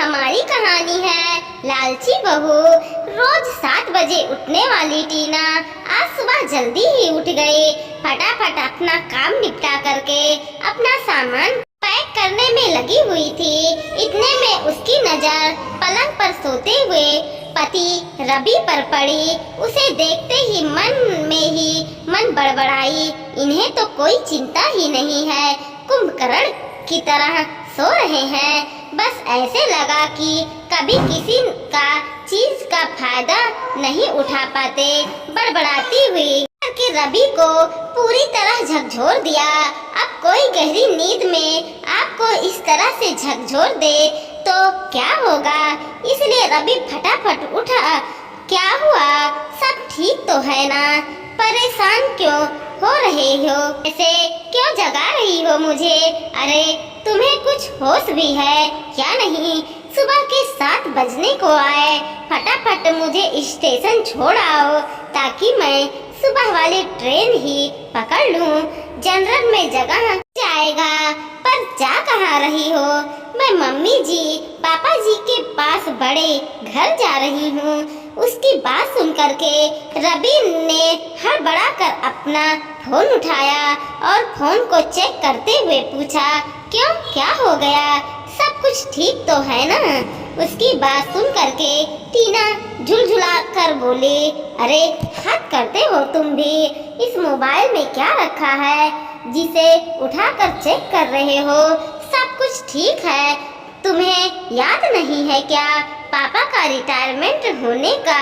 हमारी कहानी है लालची बहू। रोज 7 बजे उठने वाली टीना आज सुबह जल्दी ही उठ गई। फटाफट अपना काम निपटा करके अपना सामान पैक करने में लगी हुई थी। इतने में उसकी नजर पलंग पर सोते हुए पति रवि पर पड़ी। उसे देखते ही मन बड़बड़ाई, इन्हें तो कोई चिंता ही नहीं है, कुंभकर्ण की तरह सो रहे हैं। बस ऐसे लगा कि कभी किसी का चीज का फायदा नहीं उठा पाते। बड़बड़ाती हुई कि रवि को पूरी तरह झकझोर दिया। अब कोई गहरी नींद में आपको इस तरह से झकझोर दे तो क्या होगा, इसलिए रवि फटाफट उठा। क्या हुआ, सब ठीक तो है ना? परेशान क्यों हो रहे हो? ऐसे क्यों जगा रही हो मुझे? अरे तुम्हें कुछ होश भी है क्या नहीं? सुबह के 7 बजने को आए, फटाफट मुझे स्टेशन छोड़ आओ ताकि मैं सुबह वाली ट्रेन ही पकड़ लूं। जनरल में जगह जाएगा, पर जा कहाँ रही हो? मैं मम्मी जी पापा जी के पास बड़े घर जा रही हूँ। उसकी बात सुन करके रवि ने हड़बड़ा कर अपना फोन उठाया और फोन को चेक करते हुए पूछा, क्यों, क्या हो गया? सब कुछ ठीक तो है ना? उसकी बात सुन करके टीना झुलझुला कर बोली, अरे हद करते हो तुम भी। इस मोबाइल में क्या रखा है जिसे उठाकर चेक कर रहे हो? सब कुछ ठीक है, तुम्हें याद नहीं है क्या? पापा का रिटायरमेंट होने का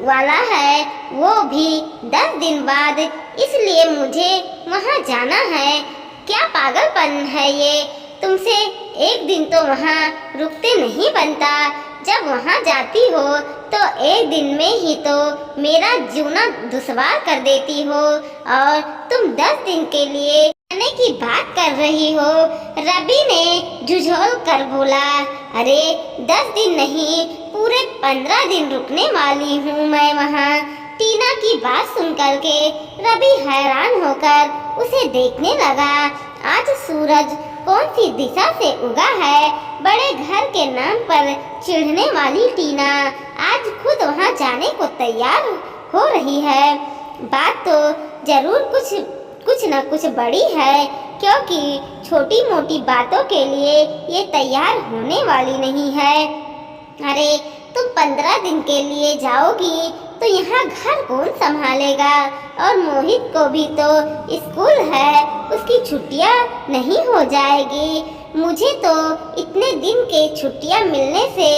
वाला है, वो भी 10 दिन बाद, इसलिए मुझे वहाँ जाना है। क्या पागलपन है ये? तुमसे एक दिन तो वहाँ रुकते नहीं बनता। जब वहाँ जाती हो तो एक दिन में ही तो मेरा जीना दुश्वार कर देती हो, और तुम 10 दिन के लिए आने की बात कर रही हो। रवि ने झुझोल कर बोला, अरे 10 दिन नहीं, पूरे 15 दिन रुकने वाली हूँ मैं वहाँ। टीना की बात सुन करके रवि हैरान होकर उसे देखने लगा। आज सूरज कौन सी दिशा से उगा है? बड़े घर के नाम पर चिढ़ने वाली टीना आज खुद वहां जाने को तैयार हो रही है। बात तो जरूर कुछ न कुछ बड़ी है, क्योंकि छोटी मोटी बातों के लिए ये तैयार होने वाली नहीं है। अरे तुम 15 दिन के लिए जाओगी तो यहाँ घर कौन संभालेगा? और मोहित को भी तो स्कूल है, उसकी छुट्टियाँ नहीं हो जाएगी। मुझे तो इतने दिन के छुट्टियाँ मिलने से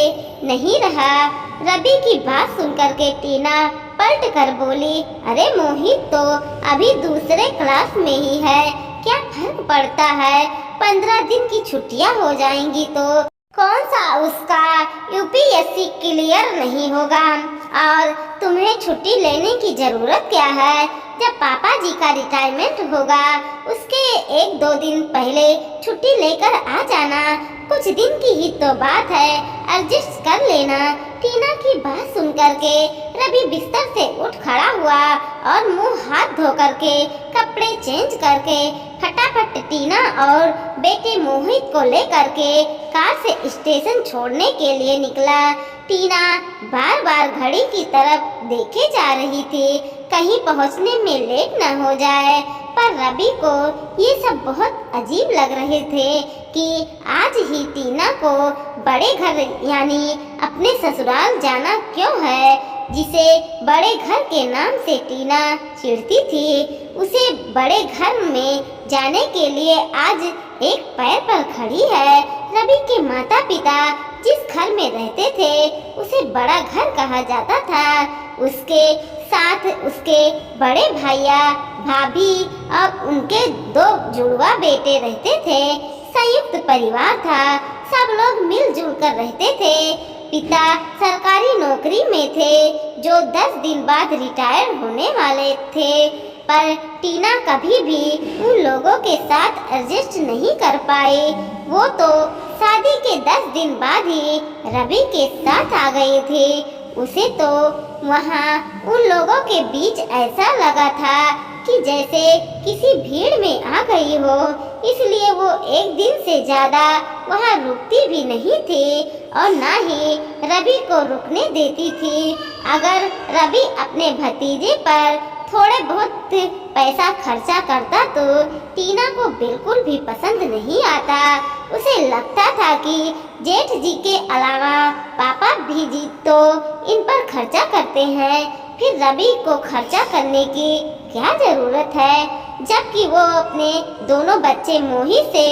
नहीं रहा। रवि की बात सुनकर के टीना पलट कर बोली, अरे मोहित तो अभी दूसरे क्लास में ही है, क्या फर्क पड़ता है? 15 दिन की छुट्टियाँ हो जाएंगी तो कौन सा उसका यूपीएससी क्लियर नहीं होगा? और तुम्हें छुट्टी लेने की जरूरत क्या है? जब पापा जी का रिटायरमेंट होगा उसके 1-2 दिन पहले छुट्टी लेकर आ जाना। कुछ दिन की ही तो बात है, एडजस्ट कर लेना। टीना की बात सुन करके रवि बिस्तर से उठ खड़ा हुआ और मुंह हाथ धो करके कपड़े चेंज करके फटाफट टीना और बेटे मोहित को लेकर के कार से स्टेशन छोड़ने के लिए निकला। टीना बार बार घड़ी की तरफ देखे जा रही थी, कहीं पहुंचने में लेट न हो जाए। पर रवि को ये सब बहुत अजीब लग रहे थे कि आज ही टीना को बड़े घर यानी अपने ससुराल जाना क्यों है, जिसे बड़े घर के नाम से टीना चिढ़ती थी। उसे बड़े घर में जाने के लिए आज एक पैर पर खड़ी है। रवि के माता पिता जिस घर में रहते थे उसे बड़ा घर कहा जाता था। उसके साथ उसके बड़े भैया भाभी और उनके 2 जुड़वा बेटे रहते थे। संयुक्त परिवार था, सब लोग मिलजुल कर रहते थे। पिता सरकारी नौकरी में थे जो 10 दिन बाद रिटायर होने वाले थे, पर टीना कभी भी उन लोगों के साथ एडजस्ट नहीं कर पाई। वो तो शादी के 10 दिन बाद ही रवि के साथ आ गए थे। उसे तो वहाँ उन लोगों के बीच ऐसा लगा था कि जैसे किसी भीड़ में आ गई हो, इसलिए वो एक दिन से ज्यादा वहाँ रुकती भी नहीं थी और ना ही रवि को रुकने देती थी। अगर रवि अपने भतीजे पर थोड़े बहुत पैसा खर्चा करता तो टीना को बिल्कुल भी पसंद नहीं आता। उसे लगता था कि जेठ जी के अलावा पापा भी जी तो इन पर खर्चा करते हैं, फिर रवि को खर्चा करने की क्या जरूरत है, जबकि वो अपने दोनों बच्चे मोहित से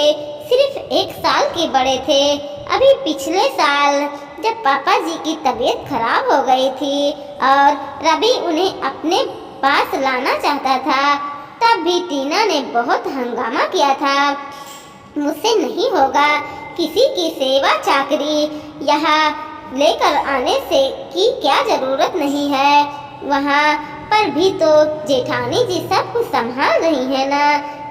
सिर्फ 1 साल के बड़े थे। अभी पिछले साल जब पापा जी की तबीयत खराब हो गई थी और रवि उन्हें अपने पास लाना चाहता था, तब भी टीना ने बहुत हंगामा किया था। मुझसे नहीं होगा, किसी की सेवा चाकरी यहाँ लेकर आने से की क्या जरूरत नहीं है, वहाँ पर भी तो जेठानी जी सब कुछ संभाल रही है ना,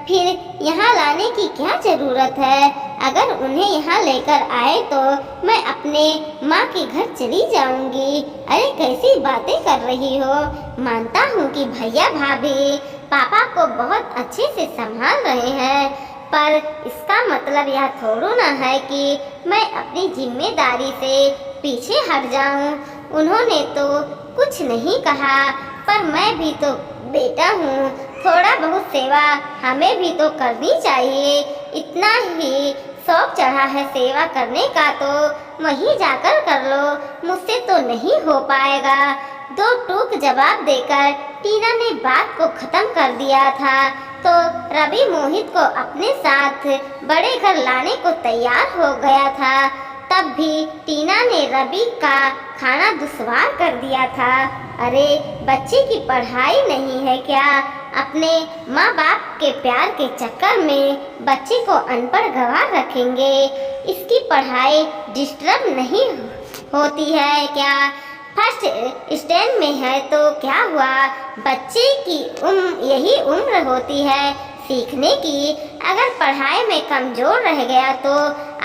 फिर यहाँ लाने की क्या जरूरत है। अगर उन्हें यहाँ लेकर आए तो मैं अपने माँ के घर चली जाऊंगी। अरे कैसी बातें कर रही हो, मानता हूँ कि भैया भाभी पापा को बहुत अच्छे से संभाल रहे हैं, पर इसका मतलब यह थोड़ा ना है कि मैं अपनी जिम्मेदारी से पीछे हट जाऊं। उन्होंने तो कुछ नहीं कहा, पर मैं भी तो बेटा हूँ, थोड़ा बहुत सेवा हमें भी तो करनी चाहिए। इतना ही शौक चढ़ा है सेवा करने का तो वहीं जाकर कर लो, मुझसे तो नहीं हो पाएगा। 2 टूक जवाब देकर टीना ने बात को खत्म कर दिया था तो रवि मोहित को अपने साथ बड़े घर लाने को तैयार हो गया था। तब भी टीना ने रवि का खाना दुश्वार कर दिया था। अरे बच्चे की पढ़ाई नहीं है क्या, अपने माँ बाप के प्यार के चक्कर में बच्चे को अनपढ़ गंवा रखेंगे, इसकी पढ़ाई डिस्टर्ब नहीं होती है क्या। फर्स्ट स्टैंड में है तो क्या हुआ, बच्चे की यही उम्र होती है सीखने की। अगर पढ़ाई में कमजोर रह गया तो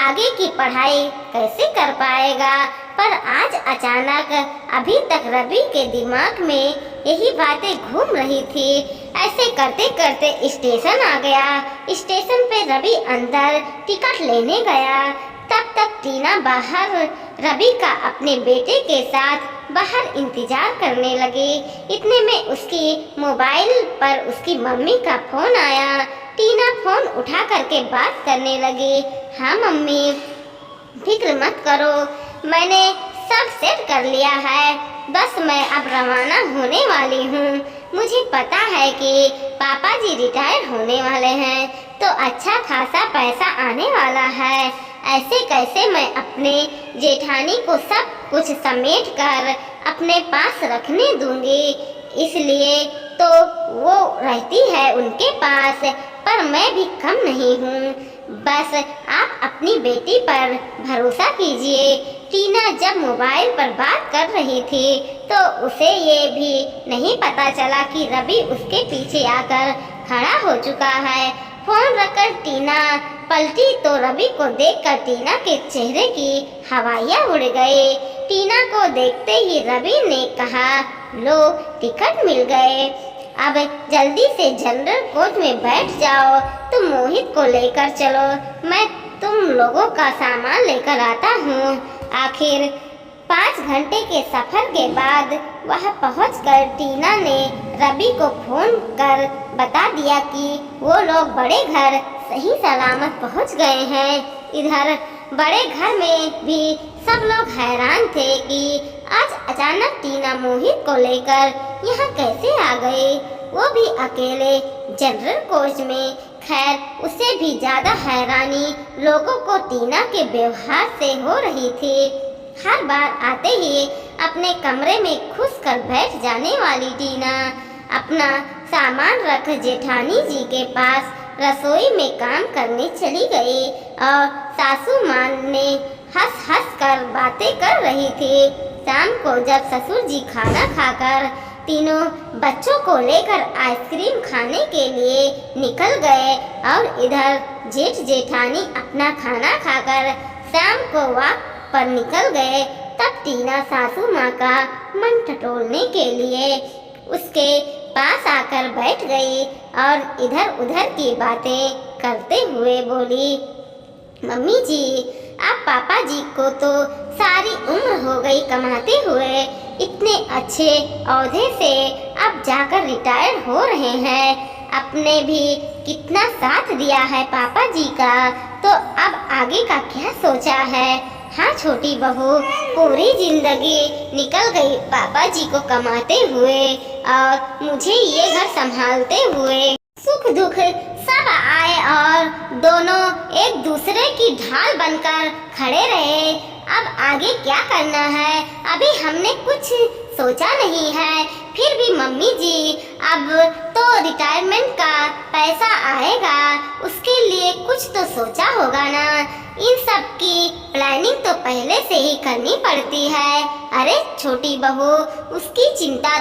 आगे की पढ़ाई कैसे कर पाएगा। पर आज अचानक अभी तक रवि के दिमाग में यही बातें घूम रही थी। ऐसे करते करते स्टेशन आ गया। स्टेशन पे रवि अंदर टिकट लेने गया, तब तक टीना बाहर रवि का अपने बेटे के साथ बाहर इंतजार करने लगी। इतने में उसकी मोबाइल पर उसकी मम्मी का फोन आया। टीना फोन उठा करके बात करने लगी। हाँ मम्मी, फिक्र मत करो, मैंने सब सेट कर लिया है, बस मैं अब रवाना होने वाली हूँ। मुझे पता है कि पापा जी रिटायर होने वाले हैं तो अच्छा खासा पैसा आने वाला है, ऐसे कैसे मैं अपने जेठानी को सब कुछ समेट कर अपने पास रखने दूंगी। इसलिए तो वो रहती है उनके पास, पर मैं भी कम नहीं हूँ। बस आप अपनी बेटी पर भरोसा कीजिए। टीना जब मोबाइल पर बात कर रही थी तो उसे ये भी नहीं पता चला कि रवि उसके पीछे आकर खड़ा हो चुका है। फोन रखकर टीना पलटी तो रवि को देखकर टीना के चेहरे की हवाइयाँ उड़ गई। टीना को देखते ही रवि ने कहा, लो टिकट मिल गए, अब जल्दी से जनरल कोच में बैठ जाओ, तुम मोहित को लेकर चलो, मैं तुम लोगों का सामान लेकर आता हूँ। आखिर 5 घंटे के सफर के बाद वह पहुंचकर टीना ने रवि को फोन कर बता दिया कि वो लोग बड़े घर सही सलामत पहुंच गए हैं। इधर बड़े घर में भी सब लोग हैरान थे कि आज अचानक टीना मोहित को लेकर यहाँ कैसे आ गई, वो भी अकेले जनरल कोच में। खैर, उससे भी ज्यादा हैरानी लोगों को टीना के व्यवहार से हो रही थी। हर बार आते ही अपने कमरे में घुस कर बैठ जाने वाली टीना अपना सामान रख जेठानी जी के पास रसोई में काम करने चली गई और सासू माँ ने हंस हंस कर बातें कर रही थी। शाम को जब ससुर जी खाना खाकर तीनों बच्चों को लेकर आइसक्रीम खाने के लिए निकल गए और इधर जेठ जेठानी अपना खाना खाकर शाम को वॉक पर निकल गए, तब टीना सासू माँ का मन टटोलने के लिए उसके पास आकर बैठ गई और इधर उधर की बातें करते हुए बोली, मम्मी जी, आप पापा जी को तो सारी उम्र हो गई कमाते हुए, इतने अच्छे ओहदे से अब जाकर रिटायर हो रहे हैं। आपने भी कितना साथ दिया है पापा जी का, तो अब आगे का क्या सोचा है? हाँ छोटी बहू, पूरी जिंदगी निकल गई पापा जी को कमाते हुए और मुझे ये घर संभालते हुए। सुख दुख सब आए और दोनों एक दूसरे की ढाल बनकर खड़े रहे। अब आगे क्या करना है अभी हमने कुछ सोचा नहीं है। फिर भी मम्मी जी, अब तो रिटायरमेंट का पैसा आएगा, उसके लिए कुछ तो सोचा होगा ना। इन सब की प्लानिंग तो पहले से ही करनी पड़ती है। अरे छोटी बहू, उसकी चिंता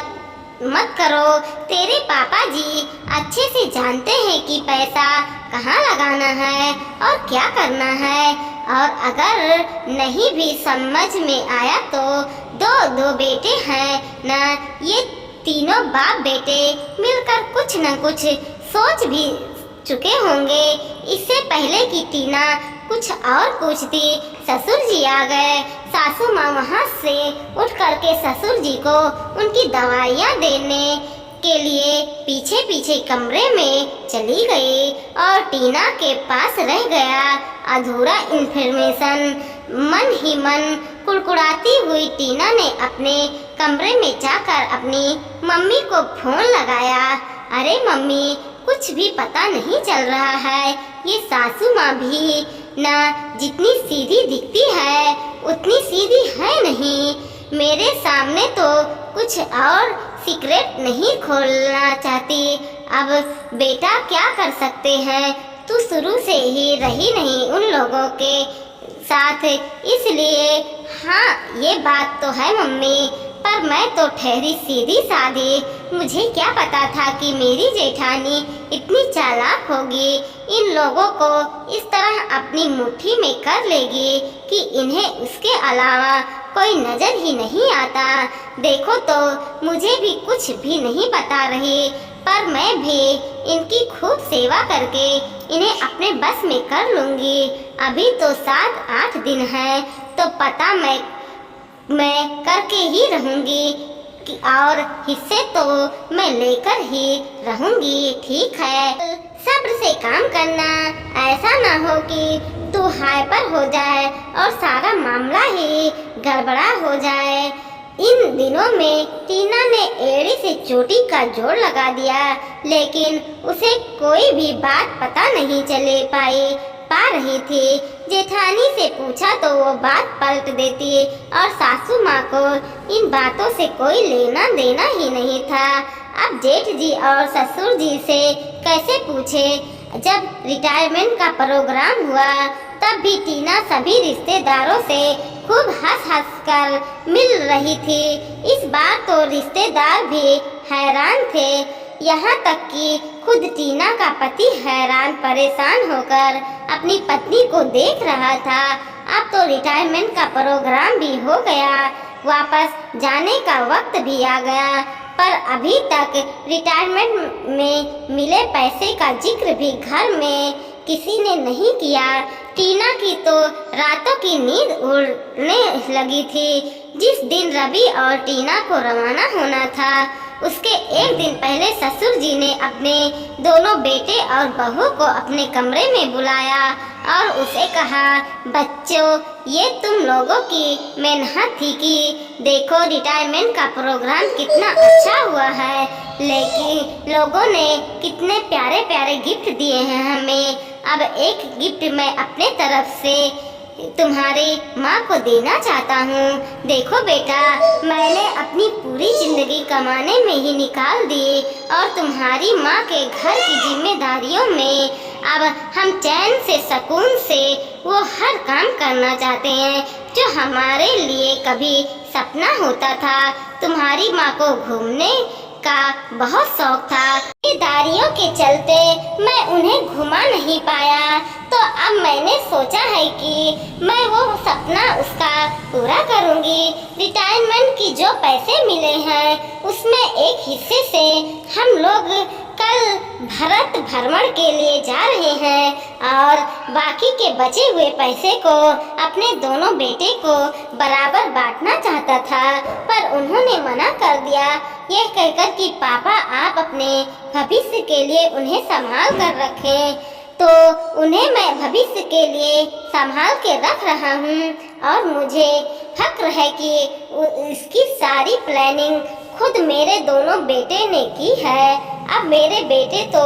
मत करो, तेरे पापा जी अच्छे से जानते हैं कि पैसा कहाँ लगाना है और क्या करना है। और अगर नहीं भी समझ में आया तो दो बेटे हैं ना, ये तीनों बाप बेटे मिलकर कुछ न कुछ सोच भी चुके होंगे। इससे पहले कि टीना कुछ और पूछती, ससुर जी आ गए। सासू माँ वहाँ से उठ करके ससुर जी को उनकी दवाइयाँ देने के लिए पीछे पीछे कमरे में चली गई और टीना के पास रह गया अधूरा इन्फॉर्मेशन। मन ही मन कुड़कुड़ाती हुई टीना ने अपने कमरे में जाकर अपनी मम्मी को फोन लगाया। अरे मम्मी, कुछ भी पता नहीं चल रहा है। ये सासू माँ भी ना जितनी सीधी दिखती है उतनी सीधी है नहीं। मेरे सामने तो कुछ और सीक्रेट नहीं खोलना चाहती। अब बेटा क्या कर सकते हैं, तू शुरू से ही रही नहीं उन लोगों के साथ, इसलिए हाँ ये बात तो है मम्मी, पर मैं तो ठहरी सीधी सादी। मुझे क्या पता था कि मेरी जेठानी इतनी चालाक होगी, इन लोगों को इस तरह अपनी मुट्ठी में कर लेगी कि इन्हें उसके अलावा कोई नजर ही नहीं आता। देखो तो मुझे भी कुछ भी नहीं बता रही, पर मैं भी इनकी खूब सेवा करके इन्हें अपने बस में कर लूँगी। अभी तो 7-8 दिन है, तो पता मैं करके ही रहूँगी कि और हिस्से तो मैं लेकर ही रहूँगी। ठीक है, सब्र से काम करना, ऐसा ना हो कि तू हाइपर हो जाए और सारा मामला ही गड़बड़ा हो जाए। इन दिनों में टीना ने एड़ी से चोटी का जोड़ लगा दिया, लेकिन उसे कोई भी बात पता नहीं चले पा रही थी। जेठानी से पूछा तो वो बात पलट देती और सासू माँ को इन बातों से कोई लेना देना ही नहीं था। अब जेठ जी और ससुर जी से कैसे पूछे। जब रिटायरमेंट का प्रोग्राम हुआ तब भी टीना सभी रिश्तेदारों से खूब हंस कर मिल रही थी। इस बार तो रिश्तेदार भी हैरान थे, यहाँ तक कि खुद टीना का पति हैरान परेशान होकर अपनी पत्नी को देख रहा था। अब तो रिटायरमेंट का प्रोग्राम भी हो गया, वापस जाने का वक्त भी आ गया, पर अभी तक रिटायरमेंट में मिले पैसे का जिक्र भी घर में किसी ने नहीं किया। टीना की तो रातों की नींद उड़ने लगी थी। जिस दिन रवि और टीना को रवाना होना था उसके एक दिन पहले ससुर जी ने अपने दोनों बेटे और बहू को अपने कमरे में बुलाया और उसे कहा, बच्चों, ये तुम लोगों की मेहनत थी कि देखो रिटायरमेंट का प्रोग्राम कितना अच्छा हुआ है, लेकिन लोगों ने कितने प्यारे प्यारे गिफ्ट दिए हैं हमें। अब एक गिफ्ट मैं अपने तरफ से तुम्हारी माँ को देना चाहता हूँ। देखो बेटा, मैंने अपनी पूरी जिंदगी कमाने में ही निकाल दी और तुम्हारी माँ के घर की जिम्मेदारियों में अब हम चैन से सुकून से वो हर काम करना चाहते हैं जो हमारे लिए कभी सपना होता था। तुम्हारी माँ को घूमने का बहुत शौक था। जिम्मेदारियों के चलते मैं उन्हें घुमा नहीं पाया, तो अब मैंने सोचा है कि मैं वो सपना उसका पूरा करूंगी। रिटायरमेंट की जो पैसे मिले हैं उसमें एक हिस्से से हम लोग कल भारत भ्रमण के लिए जा रहे हैं और बाकी के बचे हुए पैसे को अपने दोनों बेटे को बराबर बांटना चाहता था, पर उन्होंने मना कर दिया, यह कहकर कि पापा आप अपने भविष्य के लिए उन्हें संभाल कर रखें। तो उन्हें मैं भविष्य के लिए संभाल के रख रहा हूँ और मुझे फक्र है कि इसकी सारी प्लानिंग खुद मेरे दोनों बेटे ने की है। अब मेरे बेटे तो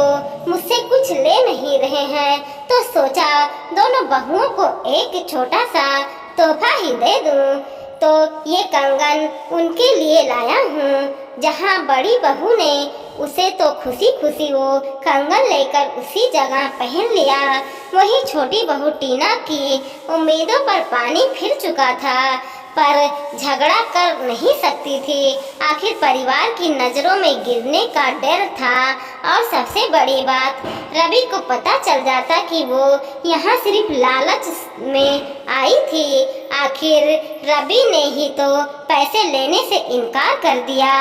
मुझसे कुछ ले नहीं रहे हैं, तो सोचा दोनों बहुओं को एक छोटा सा तोहफा ही दे दूं। तो ये कंगन उनके लिए लाया हूँ। जहाँ बड़ी बहू ने उसे तो खुशी खुशी वो कंगन लेकर उसी जगह पहन लिया, वहीं छोटी बहू टीना की उम्मीदों पर पानी फिर चुका था, पर झगड़ा कर नहीं सकती थी। आखिर परिवार की नज़रों में गिरने का डर था, और सबसे बड़ी बात रवि को पता चल जाता कि वो यहाँ सिर्फ लालच में आई थी। आखिर रवि ने ही तो पैसे लेने से इनकार कर दिया।